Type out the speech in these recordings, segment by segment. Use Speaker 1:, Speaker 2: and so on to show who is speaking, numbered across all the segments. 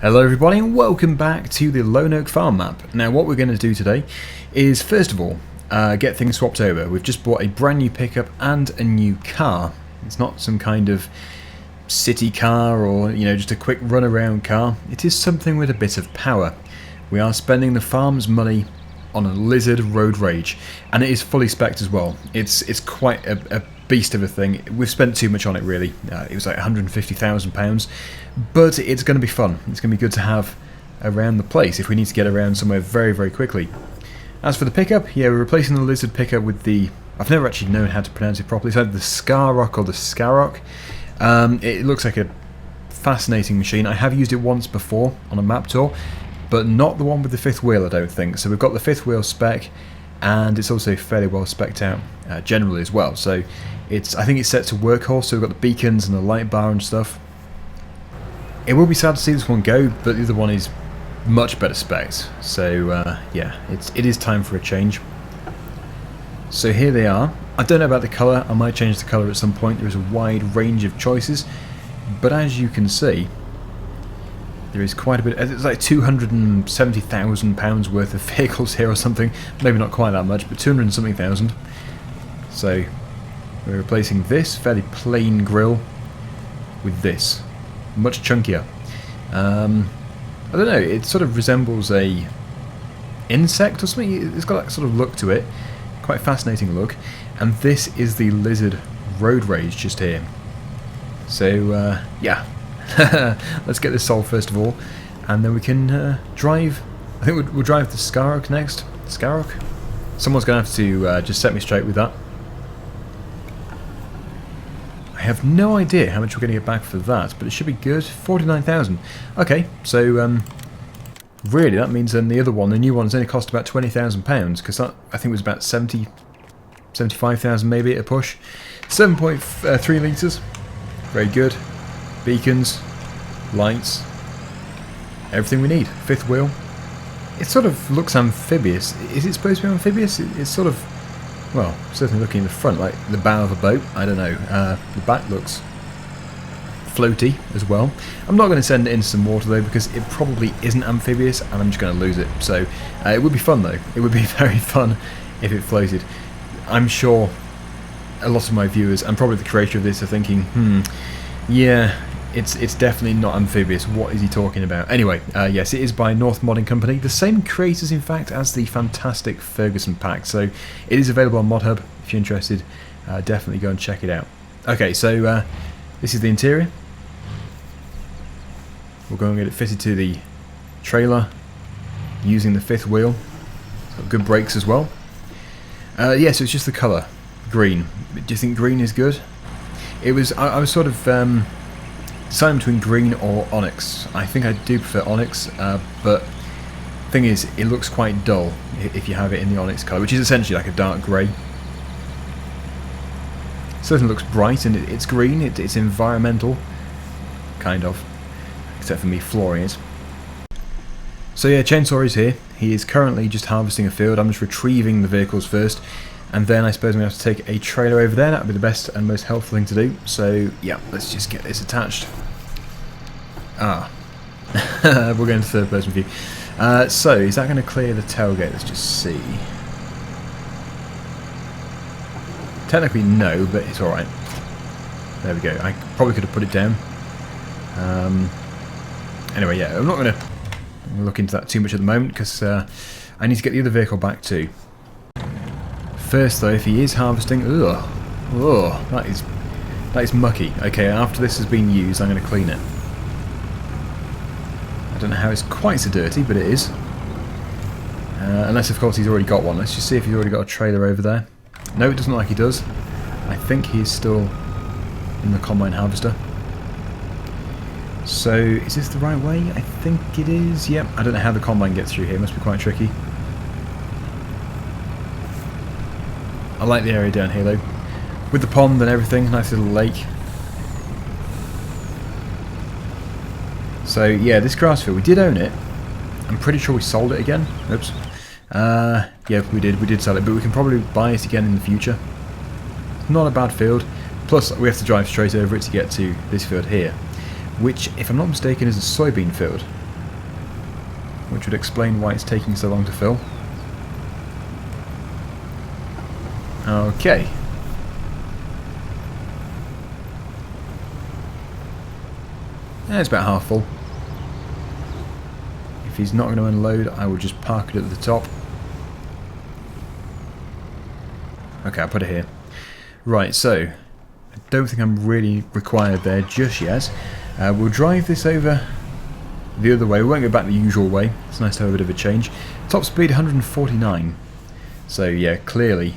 Speaker 1: Hello everybody and welcome back to the Lone Oak Farm map. Now what we're going to do today is first of all get things swapped over. We've just bought a brand new pickup and a new car. It's not some kind of city car or just a quick run around car. It is something with a bit of power. We are spending the farm's money on a Lizard Road Rage, and it is fully spec'd as well. It's quite a beast of a thing. We've spent too much on it really. It was like £150,000, but it's going to be fun. It's going to be good to have around the place if we need to get around somewhere very quickly. As for the pickup, yeah, we're replacing the Lizard pickup with the, I've never actually known how to pronounce it properly. It's either the Scarrock or the Scarrock. It looks like a fascinating machine. I have used it once before on a map tour, but not the one with the fifth wheel, I don't think. So we've got the fifth wheel spec, and it's also fairly well spec'd out generally as well. So I think it's set to workhorse, so we've got the beacons and the light bar and stuff. It will be sad to see this one go, but the other one is much better spec'd. So yeah, it is time for a change. So here they are. I don't know about the colour. I might change the colour at some point. There is a wide range of choices, but as you can see, there is quite a bit. It's like £270,000 worth of vehicles here or something. Maybe not quite that much, but 200 and something thousand. So we're replacing this fairly plain grille with this, much chunkier. I don't know. It sort of resembles a insect or something. It's got that sort of look to it. Quite fascinating look. And this is the Lizard Road Rage just here. So yeah. Let's get this solved first of all, and then we can drive. I think we'll drive the Scarrock next. Scarrock? Someone's going to have to just set me straight with that. I have no idea how much we're going to get back for that, but it should be good. 49,000. Okay, so really that means then the other one, the new one's only cost about £20,000, because that I think was about 75,000 maybe at a push. 7.3 litres. Very good. Beacons, lights, everything we need. Fifth wheel. It sort of looks amphibious. Is it supposed to be amphibious? It's sort of, well, certainly looking in the front like the bow of a boat. I don't know. The back looks floaty as well. I'm not going to send it into some water though, because it probably isn't amphibious and I'm just going to lose it. So it would be fun though. It would be very fun if it floated. I'm sure a lot of my viewers and probably the creator of this are thinking, yeah, it's definitely not amphibious. What is he talking about? Anyway, yes, it is by North Modding Company. The same creators, in fact, as the fantastic Ferguson pack. So it is available on ModHub. If you're interested, definitely go and check it out. Okay, so this is the interior. We'll go and get it fitted to the trailer using the fifth wheel. It's got good brakes as well. Yeah, so it's just the colour. Green. Do you think green is good? It was. I was sort of deciding between green or onyx. I think I do prefer onyx, but thing is, it looks quite dull if you have it in the onyx colour, which is essentially like a dark grey. Certainly looks bright, and it's green. It's environmental, kind of, except for me flooring it. So yeah, Chainsaw is here. He is currently just harvesting a field. I'm just retrieving the vehicles first. And then I suppose I'm going to have to take a trailer over there. That would be the best and most helpful thing to do. So yeah, let's just get this attached. We're going to third person view. So is that going to clear the tailgate? Let's just see. Technically no, but it's alright. There we go. I probably could have put it down. Anyway, yeah, I'm not going to look into that too much at the moment, because I need to get the other vehicle back too. First though, if he is harvesting, that is mucky. Okay, after this has been used, I'm going to clean it. I don't know how it's quite so dirty, but it is. Unless of course he's already got one. Let's just see if he's already got a trailer over there. No, it doesn't look like he does. I think he's still in the combine harvester. So, is this the right way? I think it is. Yep, I don't know how the combine gets through here. It must be quite tricky. I like the area down here though, with the pond and everything, nice little lake. So yeah, this grass field, we did own it. I'm pretty sure we sold it again. Oops. Yeah, we did sell it, but we can probably buy it again in the future. It's not a bad field. Plus, we have to drive straight over it to get to this field here, which, if I'm not mistaken, is a soybean field. which would explain why it's taking so long to fill. Okay. Yeah, it's about half full. If he's not going to unload, I will just park it at the top. Okay, I'll put it here. Right, so I don't think I'm really required there just yet. We'll drive this over the other way. We won't go back the usual way. It's nice to have a bit of a change. Top speed 149. So yeah, clearly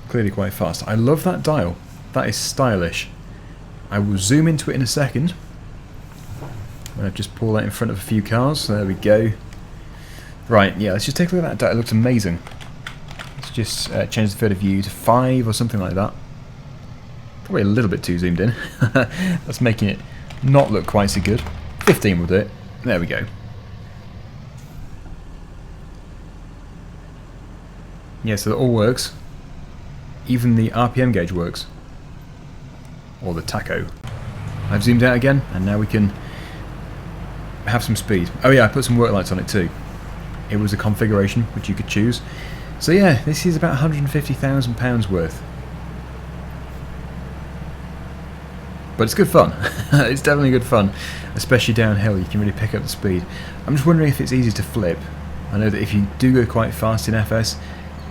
Speaker 1: quite fast. I love that dial. That is stylish. I will zoom into it in a second. Just pull that in front of a few cars. There we go. Right, yeah, let's just take a look at that dial. It looks amazing. Let's just change the field of view to 5 or something like that. Probably a little bit too zoomed in. That's making it not look quite so good. 15 will do it. There we go. Yeah, so that all works. Even the RPM gauge works. Or the tacho. I've zoomed out again, and now we can have some speed. Oh yeah, I put some work lights on it too. It was a configuration which you could choose. So yeah, this is about £150,000 worth. But it's good fun. It's definitely good fun, especially downhill. You can really pick up the speed. I'm just wondering if it's easy to flip. I know that if you do go quite fast in FS,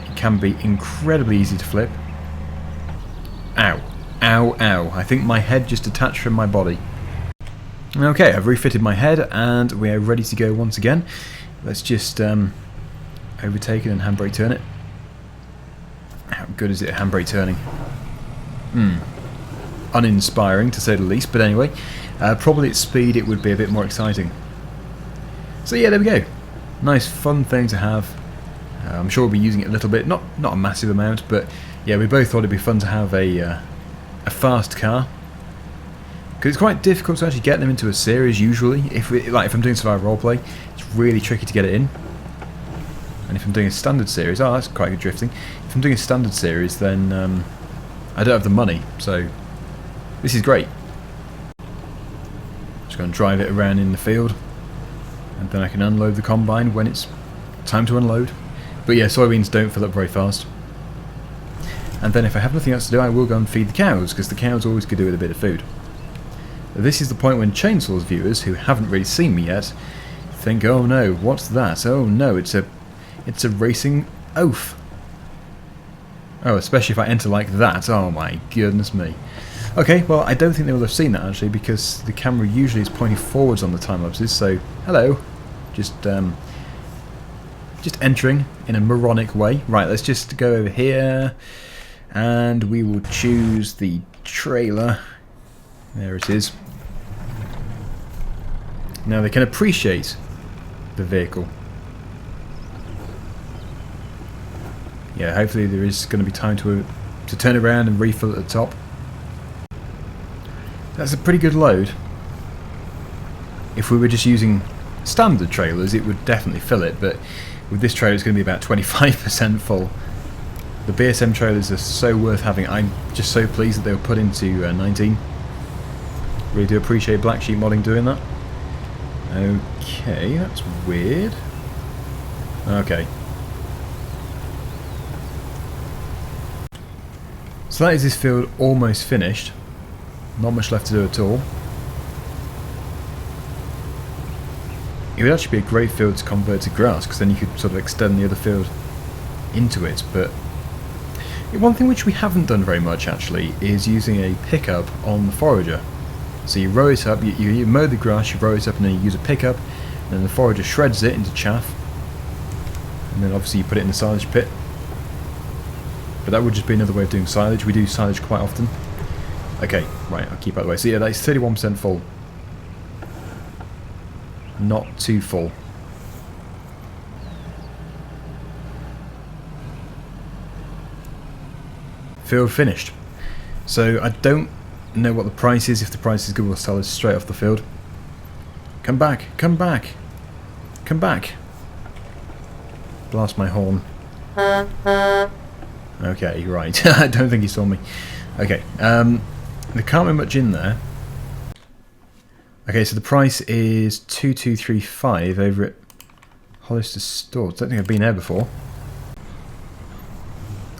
Speaker 1: it can be incredibly easy to flip. Ow. Ow, ow. I think my head just detached from my body. Okay, I've refitted my head and we are ready to go once again. Let's just overtake it and handbrake turn it. How good is it at handbrake turning? Uninspiring to say the least, but anyway, probably at speed it would be a bit more exciting. So yeah, there we go. Nice fun thing to have. I'm sure we'll be using it a little bit, not a massive amount, but yeah, we both thought it'd be fun to have a fast car. Because it's quite difficult to actually get them into a series usually. If I'm doing survival roleplay, it's really tricky to get it in. And if I'm doing a standard series, oh, that's quite good drifting. If I'm doing a standard series, then I don't have the money, so this is great. Just going to drive it around in the field, and then I can unload the combine when it's time to unload. But yeah, soybeans don't fill up very fast. And then if I have nothing else to do, I will go and feed the cows, because the cows always could do with a bit of food. This is the point when Chainsaws viewers, who haven't really seen me yet, think, oh no, what's that? Oh no, it's a racing oaf. Oh, especially if I enter like that. Oh my goodness me. Okay, well, I don't think they will have seen that actually, because the camera usually is pointing forwards on the time lapses. So, hello, just entering in a moronic way. Right, let's just go over here, and we will choose the trailer. There it is. Now they can appreciate the vehicle. Yeah, hopefully there is going to be time to turn around and refill at the top. That's a pretty good load. If we were just using standard trailers, it would definitely fill it, but with this trailer it's going to be about 25% full. The BSM trailers are so worth having. I'm just so pleased that they were put into 19. Really do appreciate Black Sheep Modding doing that. Okay, that's weird. Okay. So that is this field almost finished. Not much left to do at all. It would actually be a great field to convert to grass, because then you could sort of extend the other field into it. But one thing which we haven't done very much actually is using a pickup on the forager. So you row it up, you mow the grass, you row it up, and then you use a pickup, and then the forager shreds it into chaff, and then obviously you put it in the silage pit. But that would just be another way of doing silage. We do silage quite often. Okay, right, I'll keep out of the way. So yeah, that's 31% full. Not too full. Field finished. So I don't know what the price is. If the price is good, we'll sell it straight off the field. Come back, come back, come back. Blast my horn. Okay, right. I don't think he saw me. Okay, there can't be much in there. Okay, so the price is 2235 over at Hollister Stores. Don't think I've been there before.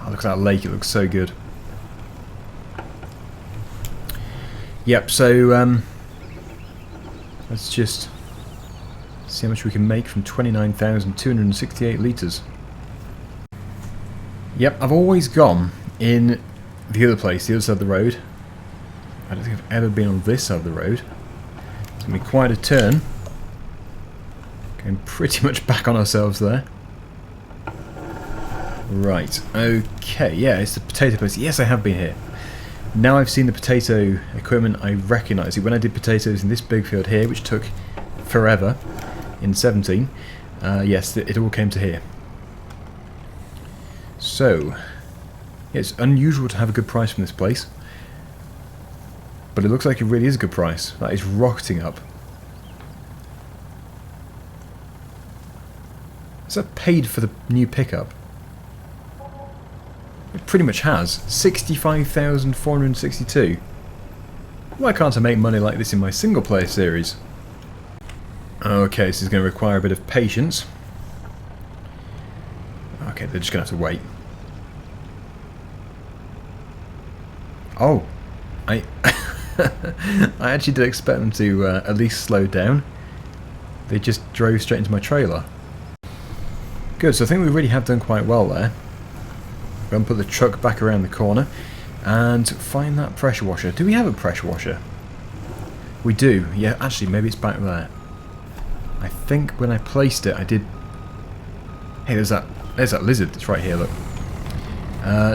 Speaker 1: Oh, look at that lake. It looks so good. Yep, so let's just see how much we can make from 29,268 litres. Yep, I've always gone in the other place, the other side of the road. I don't think I've ever been on this side of the road. It's going to be quite a turn. Going pretty much back on ourselves there. Right, okay, yeah, it's the potato place. Yes, I have been here. Now I've seen the potato equipment, I recognise it. When I did potatoes in this big field here, which took forever in 17, yes, it all came to here. So, yeah, it's unusual to have a good price from this place, but it looks like it really is a good price. That is rocketing up. Is that paid for the new pickup? It pretty much has. 65,462. Why can't I make money like this in my single player series? Okay, this is going to require a bit of patience. Okay, they're just going to have to wait. Oh, I actually did expect them to at least slow down. They just drove straight into my trailer. Good, so I think we really have done quite well there. We're going to put the truck back around the corner and find that pressure washer. Do we have a pressure washer? We do. Yeah, actually, maybe it's back there. I think when I placed it, I did... Hey, there's that lizard that's right here, look.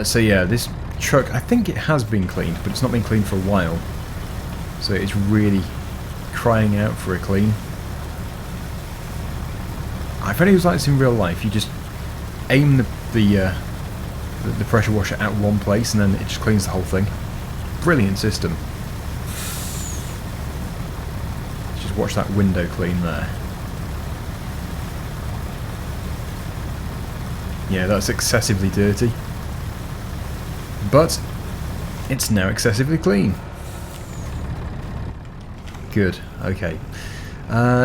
Speaker 1: So yeah, this truck, I think it has been cleaned, but it's not been cleaned for a while. So it's really crying out for a clean. If anything was like this in real life, you just aim the pressure washer at one place and then it just cleans the whole thing. Brilliant system. Just watch that window clean there. Yeah, that's excessively dirty. But it's now excessively clean. Good, okay.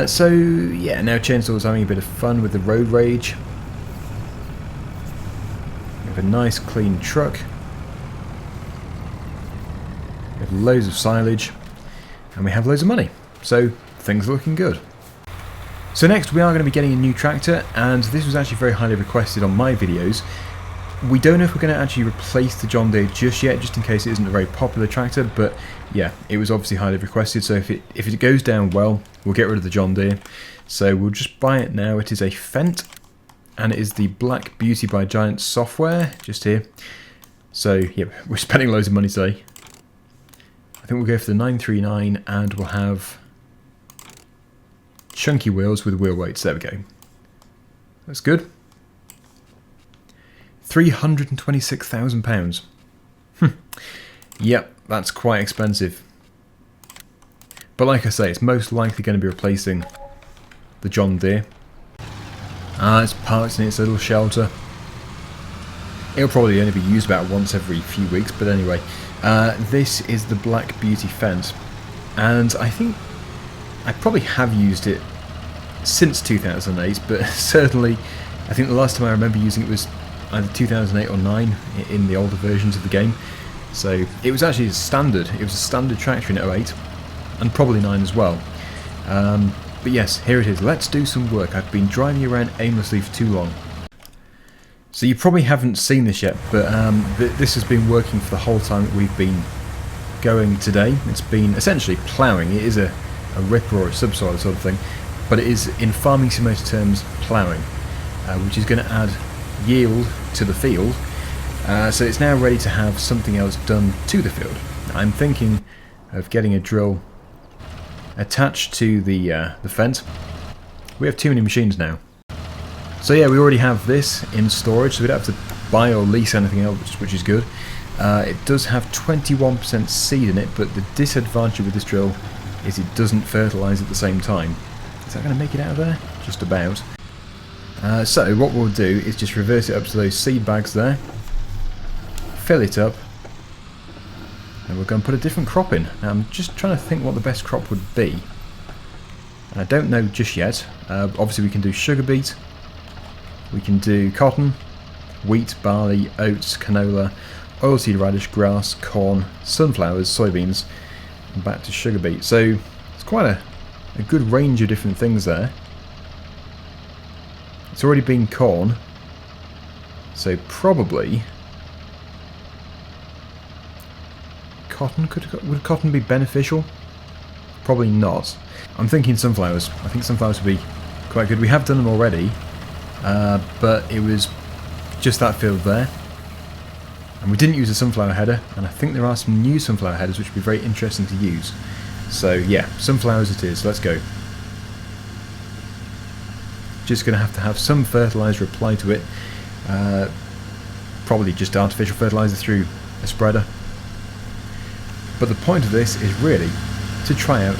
Speaker 1: So, yeah, now Chainsaw's having a bit of fun with the road rage. We have a nice clean truck. We have loads of silage. And we have loads of money. So, things are looking good. So next we are going to be getting a new tractor, and this was actually very highly requested on my videos. We don't know if we're going to actually replace the John Deere just yet, just in case it isn't a very popular tractor, but yeah, it was obviously highly requested, so if it goes down well, we'll get rid of the John Deere. So we'll just buy it now. It is a Fendt, and it is the Black Beauty by Giant software, just here. So yeah, we're spending loads of money today. I think we'll go for the 939, and we'll have chunky wheels with wheel weights. There we go. That's good. £326,000. Yep, that's quite expensive. But like I say, it's most likely going to be replacing the John Deere. It's parked in its little shelter. It'll probably only be used about once every few weeks, but anyway. This is the Black Beauty Fendt. And I think I probably have used it since 2008, but certainly I think the last time I remember using it was either 2008 or 9 in the older versions of the game. So it was actually standard. It was a standard tractor in 08 and probably 9 as well. But yes, here it is. Let's do some work. I've been driving around aimlessly for too long. So you probably haven't seen this yet, but this has been working for the whole time that we've been going today. It's been essentially ploughing. It is a ripper or a subsoil sort of thing, but it is, in farming simulator terms, ploughing, which is going to add yield to the field. So it's now ready to have something else done to the field. I'm thinking of getting a drill attached to the Fendt. We have too many machines now. So yeah, we already have this in storage, so we don't have to buy or lease anything else, which is good. It does have 21% seed in it, but the disadvantage with this drill is it doesn't fertilise at the same time. Is that going to make it out of there? Just about. So what we'll do is just reverse it up to those seed bags there, fill it up, and we're going to put a different crop in. Now I'm just trying to think what the best crop would be. And I don't know just yet. Obviously we can do sugar beet, We can do cotton, wheat, barley, oats, canola, oilseed radish, grass, corn, sunflowers, soybeans, and back to sugar beet. So it's quite a good range of different things there. It's already been corn, so probably cotton. Would cotton be beneficial? Probably not. I'm thinking sunflowers. I think sunflowers would be quite good. We have done them already, but it was just that field there. And we didn't use a sunflower header, and I think there are some new sunflower headers which would be very interesting to use. So yeah, sunflowers it is. Let's go. Just going to have some fertilizer applied to it. Probably just artificial fertilizer through a spreader. But the point of this is really to try out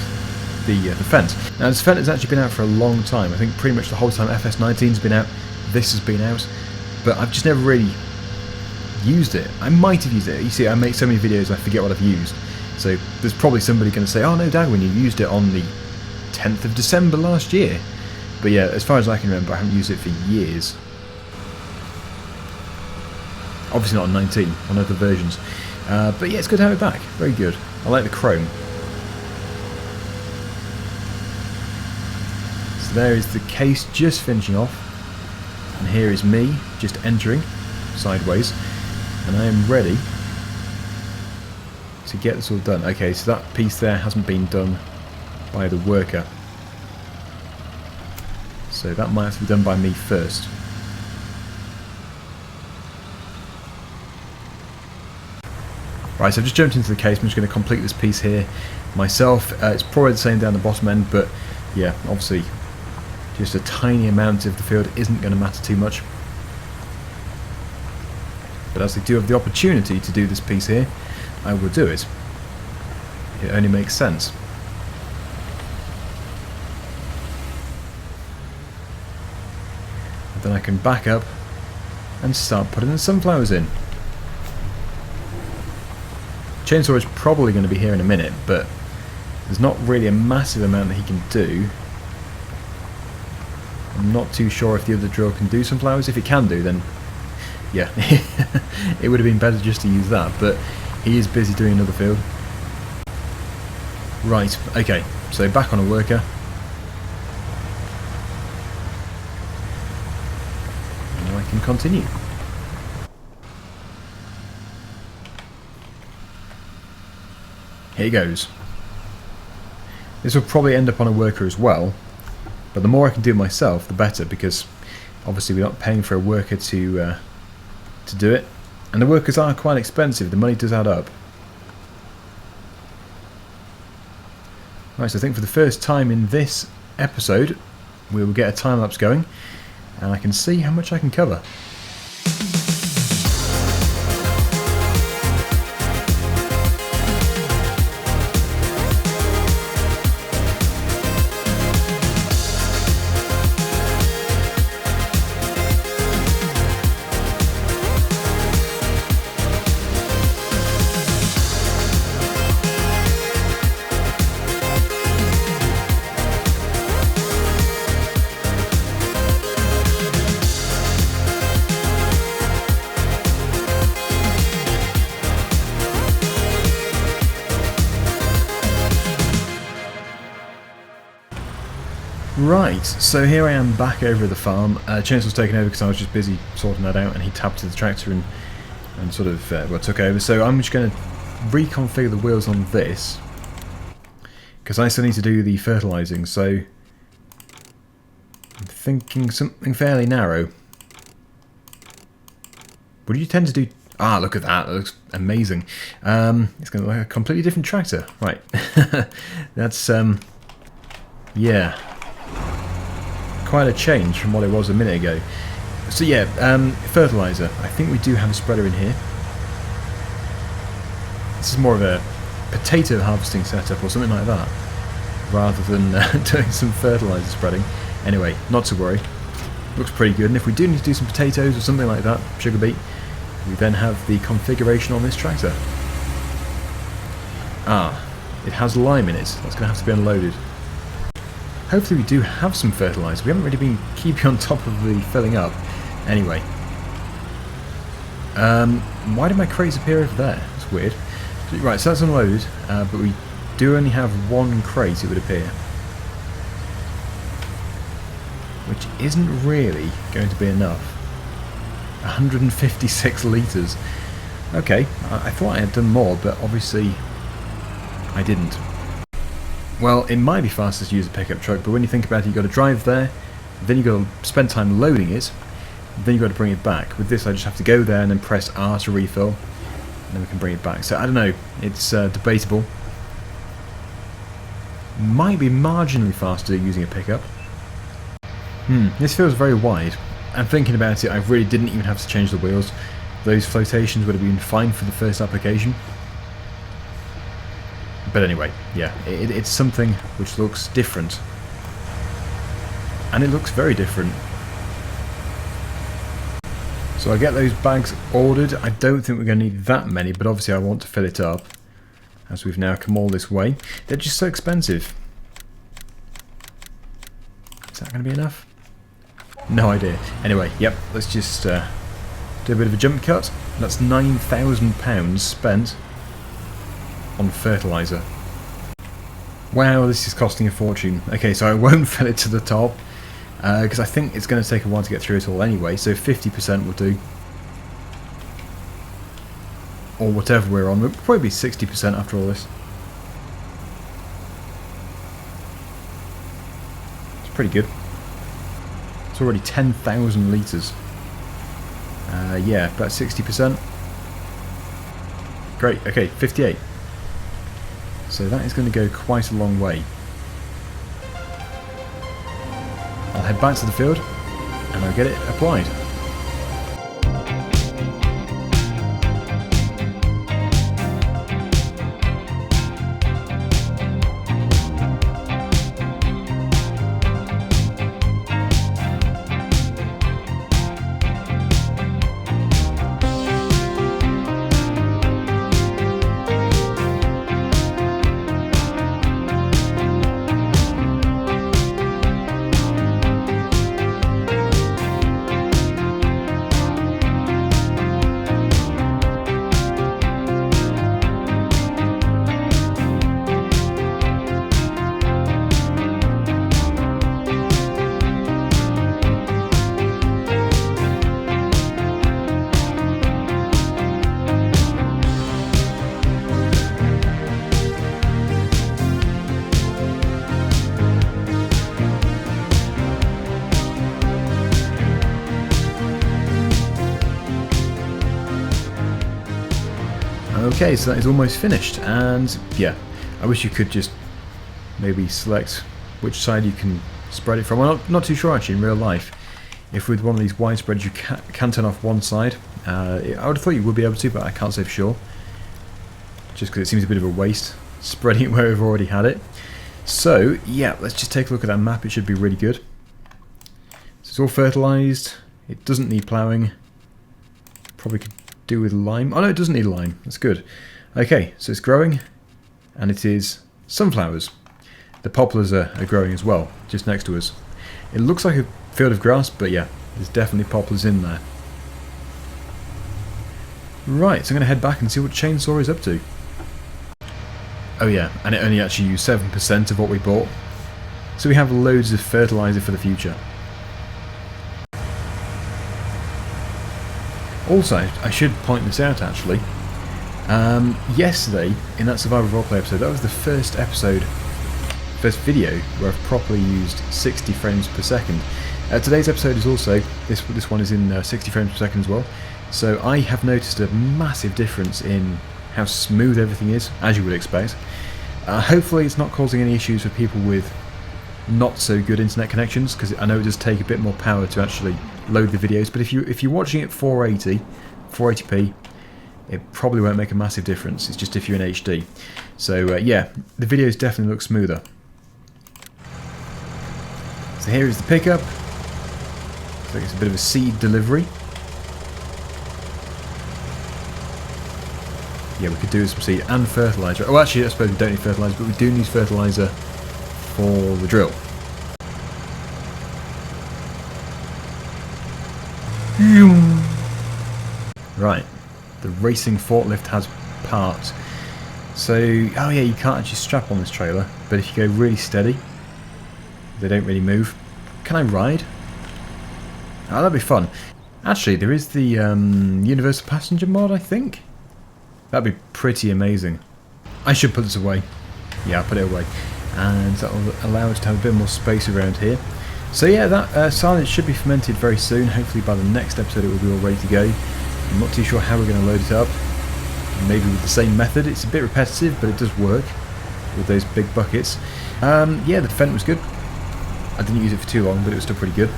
Speaker 1: the fence. Now this fence has actually been out for a long time. I think pretty much the whole time FS19 has been out, this has been out. But I've just never really used it. I might have used it. You see, I make so many videos I forget what I've used. So there's probably somebody going to say, oh no, Dagwin, you used it on the 10th of December last year. But yeah, as far as I can remember, I haven't used it for years. Obviously not on 19, on other versions. But yeah, it's good to have it back. Very good. I like the chrome. So there is the case just finishing off. And here is me just entering sideways. And I am ready to get this all done. Okay, so that piece there hasn't been done by the worker. So that might have to be done by me first. Right, so I've just jumped into the case. I'm just going to complete this piece here myself. It's probably the same down the bottom end, but yeah, obviously just a tiny amount of the field isn't going to matter too much. But as I do have the opportunity to do this piece here, I will do it. It only makes sense. And then I can back up and start putting the sunflowers in. Chainsaw is probably going to be here in a minute, but there's not really a massive amount that he can do. I'm not too sure if the other drill can do sunflowers. If it can do, then yeah, it would have been better just to use that, but he is busy doing another field. Right, okay, so back on a worker. And now I can continue. Here he goes. This will probably end up on a worker as well, but the more I can do myself, the better, because obviously we're not paying for a worker to do it, and the workers are quite expensive. The money does add up. Right, so I think for the first time in this episode, we will get a time lapse going, and I can see how much I can cover. Right, so here I am back over at the farm. Chainsaw's taken over because I was just busy sorting that out, and he tapped to the tractor and sort of well, took over. So I'm just going to reconfigure the wheels on this because I still need to do the fertilizing. So I'm thinking something fairly narrow. What do you tend to do? Ah, look at that. That looks amazing. It's going to look like a completely different tractor. Right. That's, yeah. Quite a change from what it was a minute ago. So yeah, fertilizer. I think we do have a spreader in here. This is more of a potato harvesting setup or something like that, rather than doing some fertilizer spreading. Anyway, not to worry. Looks pretty good, and if we do need to do some potatoes or something like that, sugar beet, we then have the configuration on this tractor. Ah, it has lime in it. That's going to have to be unloaded. Hopefully we do have some fertilizer. We haven't really been keeping on top of the filling up. Anyway. Why did my crates appear over there? That's weird. Right, so that's unloaded, but we do only have one crate, it would appear. Which isn't really going to be enough. 156 litres. Okay, I thought I had done more, but obviously I didn't. Well, it might be faster to use a pickup truck, but when you think about it, you've got to drive there, then you've got to spend time loading it, then you've got to bring it back. With this, I just have to go there and then press R to refill, and then we can bring it back. So, I don't know, it's debatable. Might be marginally faster using a pickup. This feels very wide. And thinking about it, I really didn't even have to change the wheels. Those flotations would have been fine for the first application. But anyway, yeah, it's something which looks different. And it looks very different. So I get those bags ordered. I don't think we're going to need that many, but obviously I want to fill it up. As we've now come all this way. They're just so expensive. Is that going to be enough? No idea. Anyway, yep, let's just do a bit of a jump cut. That's £9,000 spent on fertilizer. Wow, this is costing a fortune. Okay, so I won't fill it to the top, because I think it's going to take a while to get through it all anyway, so 50% will do. Or whatever we're on. We'll probably be 60% after all this. It's pretty good. It's already 10,000 litres. Yeah, about 60%. Great, okay, 58. So that is going to go quite a long way. I'll head back to the field and I'll get it applied. Okay, so that is almost finished, and yeah, I wish you could just maybe select which side you can spread it from. Well, not too sure actually in real life. If with one of these wide spreads you can turn off one side, I would have thought you would be able to, but I can't say for sure. Just because it seems a bit of a waste spreading it where we've already had it. So yeah, let's just take a look at that map. It should be really good. So it's all fertilised. It doesn't need ploughing. Probably could do with lime. Oh no, it doesn't need lime. That's good. Okay, so it's growing, and it is sunflowers. The poplars are growing as well, just next to us. It looks like a field of grass, but yeah, there's definitely poplars in there. Right, so I'm going to head back and see what Chainsaw is up to. Oh yeah, and it only actually used 7% of what we bought. So we have loads of fertilizer for the future. Also, I should point this out actually. Yesterday, in that Survival Roleplay episode, that was the first video where I've properly used 60 frames per second. Today's episode is also, this one is in 60 frames per second as well. So I have noticed a massive difference in how smooth everything is, as you would expect. Hopefully it's not causing any issues for people with not so good internet connections, because I know it does take a bit more power to actually load the videos, but if you're watching it 480p, it probably won't make a massive difference. It's just if you're in HD. So yeah, the videos definitely look smoother. So here is the pickup. Looks like it's a bit of a seed delivery. Yeah, we could do some seed and fertilizer. Oh, actually, I suppose we don't need fertilizer, but we do need fertilizer for the drill. Right, the racing forklift has parked. So, oh yeah, you can't actually strap on this trailer, but if you go really steady, they don't really move. Can I ride? Oh, that'd be fun. Actually, there is the universal passenger mod, I think. That'd be pretty amazing. I should put this away. Yeah, I'll put it away. And that'll allow us to have a bit more space around here. So yeah, that silage should be fermented very soon. Hopefully by the next episode it will be all ready to go. I'm not too sure how we're going to load it up. Maybe with the same method. It's a bit repetitive, but it does work with those big buckets. Yeah, the Fent was good. I didn't use it for too long, but it was still pretty good.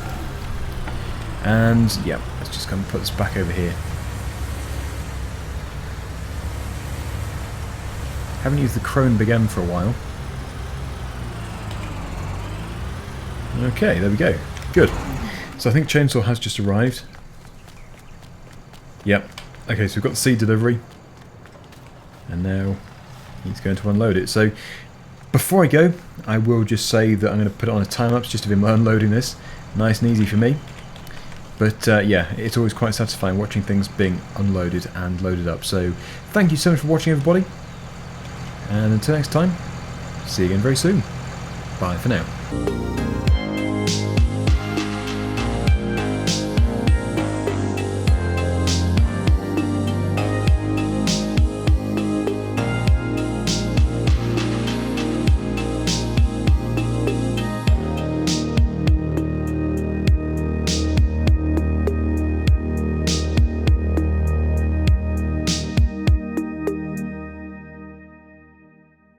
Speaker 1: And yeah, let's just kind of put this back over here. Haven't used the Crone Big M for a while. Okay, there we go. Good. So I think Chainsaw has just arrived. Yep. Okay, so we've got the seed delivery. And now he's going to unload it. So before I go, I will just say that I'm going to put it on a time-lapse just of him unloading this. Nice and easy for me. But yeah, it's always quite satisfying watching things being unloaded and loaded up. So thank you so much for watching, everybody. And until next time, see you again very soon. Bye for now.